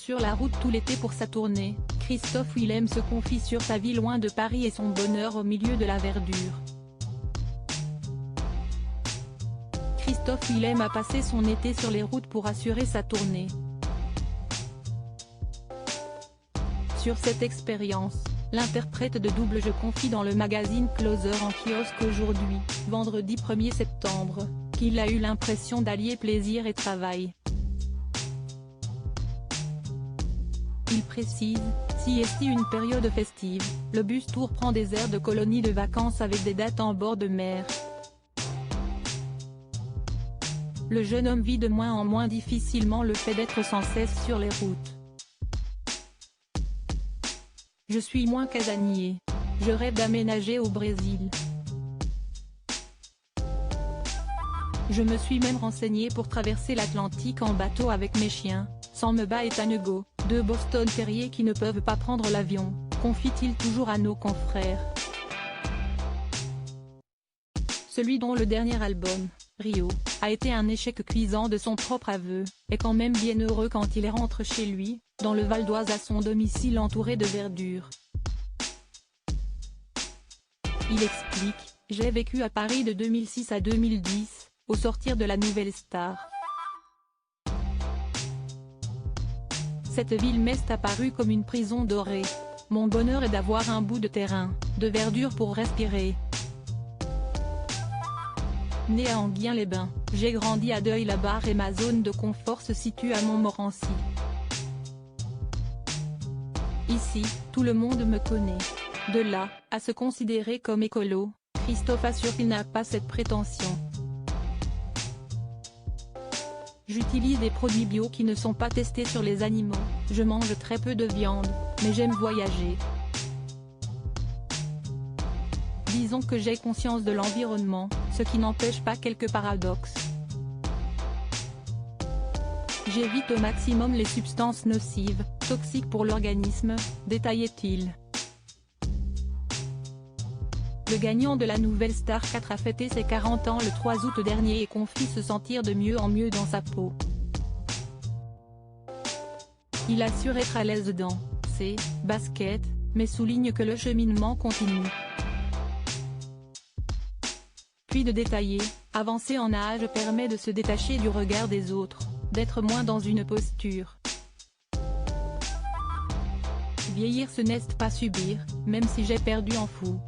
sur la route tout l'été pour sa tournée, Christophe Willem se confie sur sa vie loin de Paris et son bonheur au milieu de la verdure. Christophe Willem a passé son été sur les routes pour assurer sa tournée. Sur cette expérience, l'interprète de doublage confie dans le magazine Closer en kiosque aujourd'hui, vendredi 1er septembre, qu'il a eu l'impression d'allier plaisir et travail. Il précise, si est une période festive, le bus tour prend des airs de colonie de vacances avec des dates en bord de mer. Le jeune homme vit de moins en moins difficilement le fait d'être sans cesse sur les routes. Je suis moins casanier. Je rêve d'aménager au Brésil. Je me suis même renseigné pour traverser l'Atlantique en bateau avec mes chiens, sans Meba et Tanego, deux Boston Terriers qui ne peuvent pas prendre l'avion, confie-t-il toujours à nos confrères. Celui dont le dernier album, Rio, a été un échec cuisant de son propre aveu, est quand même bien heureux quand il rentre chez lui, dans le Val d'Oise à son domicile entouré de verdure. Il explique, « J'ai vécu à Paris de 2006 à 2010, au sortir de la Nouvelle Star. Cette ville m'est apparue comme une prison dorée. Mon bonheur est d'avoir un bout de terrain, de verdure pour respirer. » Né à Enghien-les-Bains, j'ai grandi à Deuil-la-Barre et ma zone de confort se situe à Montmorency. Ici, tout le monde me connaît. De là, à se considérer comme écolo, Christophe assure qu'il n'a pas cette prétention. J'utilise des produits bio qui ne sont pas testés sur les animaux, je mange très peu de viande, mais j'aime voyager. Disons que j'ai conscience de l'environnement, ce qui n'empêche pas quelques paradoxes. J'évite au maximum les substances nocives, toxiques pour l'organisme, détaillait-il. Le gagnant de la Nouvelle Star 4 a fêté ses 40 ans le 3 août dernier et confie se sentir de mieux en mieux dans sa peau. Il assure être à l'aise dans ses baskets, mais souligne que le cheminement continue. Puis de détailler, avancer en âge permet de se détacher du regard des autres, d'être moins dans une posture. Vieillir ce n'est pas subir, même si j'ai perdu en fou.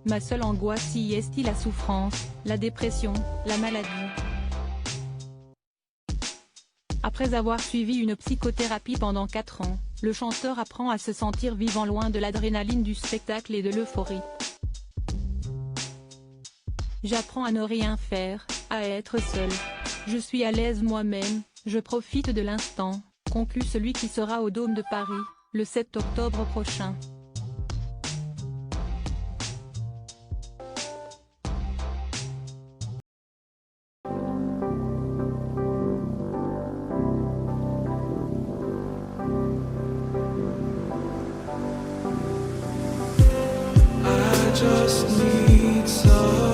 Ma seule angoisse y est la souffrance, la dépression, la maladie. Après avoir suivi une psychothérapie pendant 4 ans, le chanteur apprend à se sentir vivant loin de l'adrénaline du spectacle et de l'euphorie. J'apprends à ne rien faire, à être seul. Je suis à l'aise moi-même, je profite de l'instant, conclut celui qui sera au Dôme de Paris, le 7 octobre prochain. I just need some